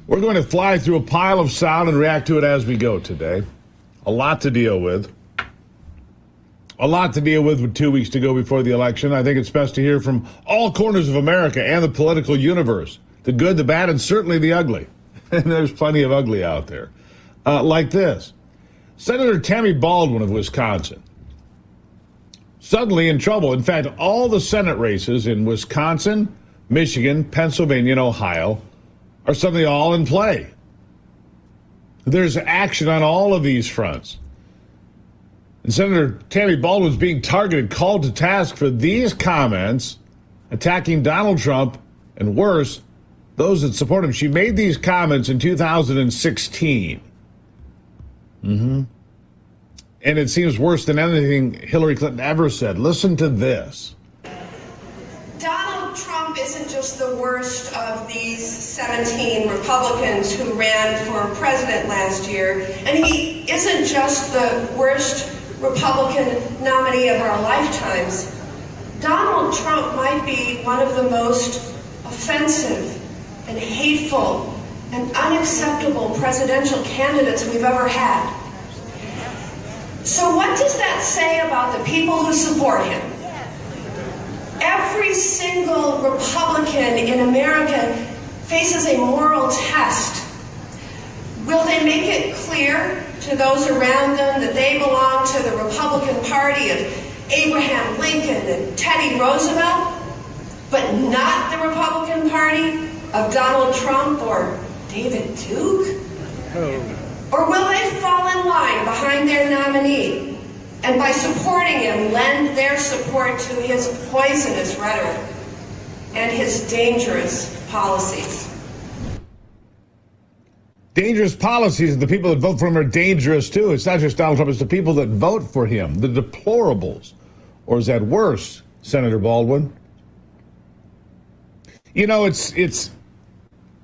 We're going to fly through a pile of sound and react to it as we go today. A lot to deal with. A lot to deal with 2 weeks to go before the election. I think it's best to hear from all corners of America and the political universe. The good, the bad, and certainly the ugly. And there's plenty of ugly out there. Like this. Senator Tammy Baldwin of Wisconsin. Suddenly in trouble. In fact, all the Senate races in Wisconsin, Michigan, Pennsylvania, and Ohio are suddenly all in play. There's action on all of these fronts. And Senator Tammy Baldwin is being targeted, called to task for these comments, attacking Donald Trump, and worse, those that support him. She made these comments in 2016. And it seems worse than anything Hillary Clinton ever said. Listen to this. Donald Trump isn't just the worst of these 17 Republicans who ran for president last year, and he isn't just the worst Republican nominee of our lifetimes. Donald Trump might be one of the most offensive and hateful and unacceptable presidential candidates we've ever had. So what does that say about the people who support him? Every single Republican in America faces a moral test. Will they make it clear to those around them that they belong to the Republican Party of Abraham Lincoln and Teddy Roosevelt, but not the Republican Party of Donald Trump or David Duke? Or will they fall in line behind their nominee and by supporting him lend their support to his poisonous rhetoric and his dangerous policies? Dangerous policies, and the people that vote for him are dangerous too. It's not just Donald Trump, it's the people that vote for him, the deplorables. Or is that worse, Senator Baldwin? You know, it's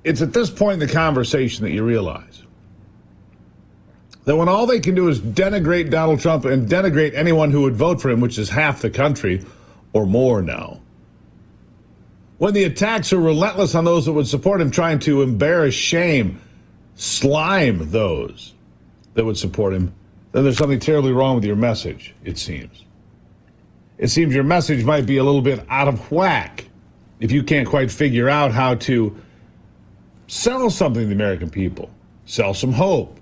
at this point in the conversation that you realize that when all they can do is denigrate Donald Trump and denigrate anyone who would vote for him, which is half the country or more now, when the attacks are relentless on those that would support him, trying to embarrass, shame, slime those that would support him, then there's something terribly wrong with your message, it seems. It seems your message might be a little bit out of whack if you can't quite figure out how to sell something to the American people, sell some hope.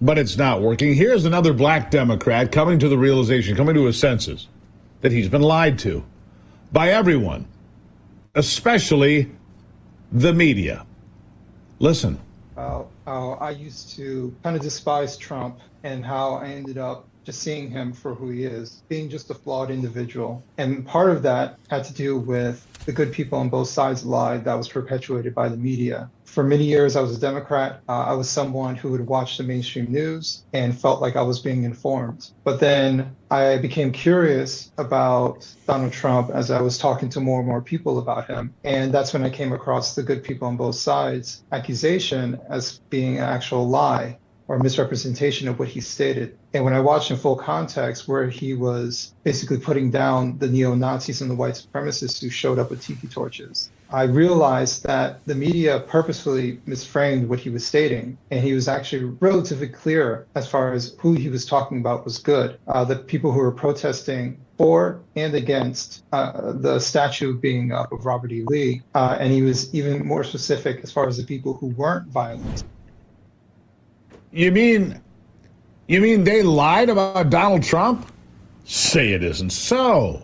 But it's not working. Here's another black Democrat coming to the realization, coming to his senses, that he's been lied to by everyone, especially the media. Listen. I used to kind of despise Trump and how I ended up just seeing him for who he is, being just a flawed individual. And part of that had to do with the good people on both sides lie that was perpetuated by the media. For many years, I was a Democrat. I was someone who would watch the mainstream news and felt like I was being informed. But then I became curious about Donald Trump as I was talking to more and more people about him. And that's when I came across the good people on both sides accusation as being an actual lie or misrepresentation of what he stated. And when I watched in full context where he was basically putting down the neo-Nazis and the white supremacists who showed up with tiki torches, I realized that the media purposefully misframed what he was stating. And he was actually relatively clear as far as who he was talking about was good. The people who were protesting for and against the statue being up of Robert E. Lee. And he was even more specific as far as the people who weren't violent. You mean they lied about Donald Trump? Say it isn't so.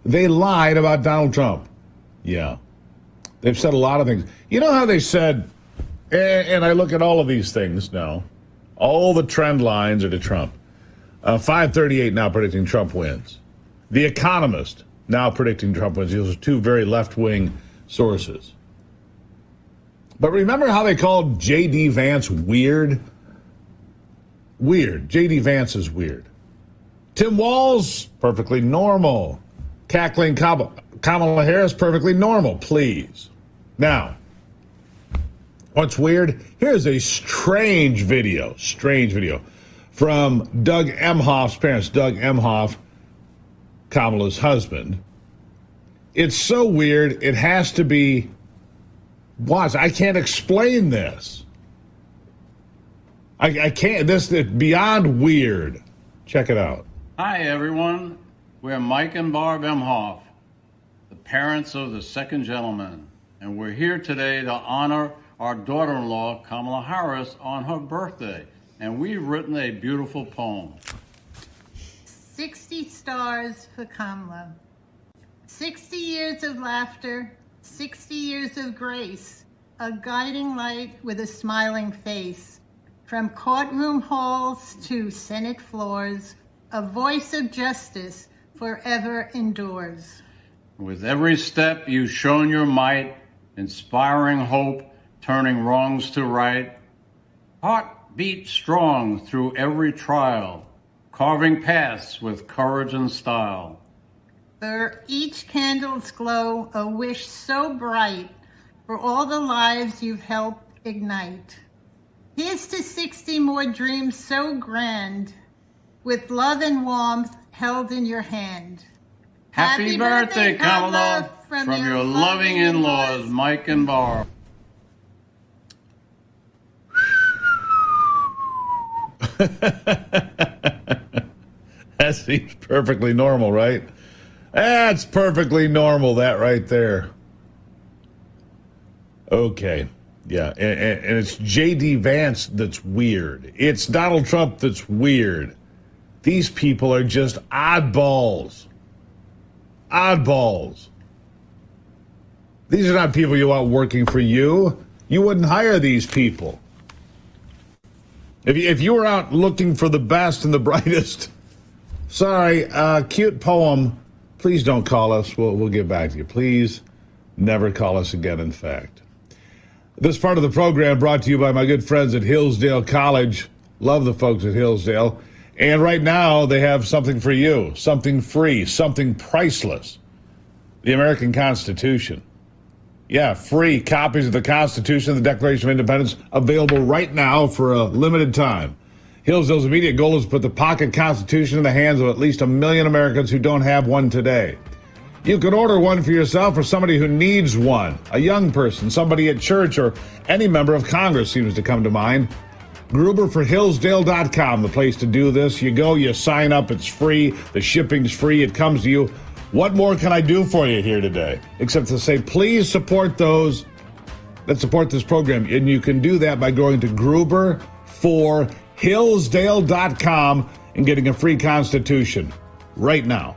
They lied about Donald Trump. Yeah. They've said a lot of things. You know how they said, and I look at all of these things now, all the trend lines are to Trump. 538 now predicting Trump wins. The Economist now predicting Trump wins. Those are two very left-wing sources. But remember how they called J.D. Vance weird? Weird. J.D. Vance is weird. Tim Walz, perfectly normal. Cackling Kamala Harris, perfectly normal, please. Now, what's weird? Here's a strange video from Doug Emhoff's parents. Doug Emhoff, Kamala's husband. It's so weird, it has to be Watch, I can't explain this. I can't. This is beyond weird. Check it out. Hi, everyone. We're Mike and Barb Emhoff, the parents of the second gentleman, and we're here today to honor our daughter-in-law, Kamala Harris, on her birthday. And we've written a beautiful poem. 60 stars for Kamala. 60 years of laughter, 60 years of grace, a guiding light with a smiling face. From courtroom halls to Senate floors, a voice of justice forever endures. With every step you've shown your might, inspiring hope, turning wrongs to right. Heart beat strong through every trial, carving paths with courage and style. For each candle's glow, a wish so bright for all the lives you've helped ignite. Here's to 60 more dreams so grand, with love and warmth held in your hand. Happy birthday, Kamala, from your loving in-laws, Mike and Barb. That seems perfectly normal, right? That's perfectly normal, that right there. Okay. Yeah, and it's J.D. Vance that's weird. It's Donald Trump that's weird. These people are just oddballs. Oddballs. These are not people you want working for you. You wouldn't hire these people. If you were out looking for the best and the brightest, sorry, cute poem, please don't call us. We'll get back to you. Please never call us again, in fact. This part of the program brought to you by my good friends at Hillsdale College. Love the folks at Hillsdale. And right now they have something for you, something free, something priceless. The American Constitution. Yeah, free copies of the Constitution and the Declaration of Independence available right now for a limited time. Hillsdale's immediate goal is to put the pocket Constitution in the hands of at least 1 million Americans who don't have one today. You can order one for yourself or somebody who needs one. A young person, somebody at church, or any member of Congress seems to come to mind. Gruber for Hillsdale.com, the place to do this. You go, you sign up, it's free, the shipping's free, it comes to you. What more can I do for you here today? Except to say, please support those that support this program. And you can do that by going to Gruber for Hillsdale.com and getting a free Constitution right now.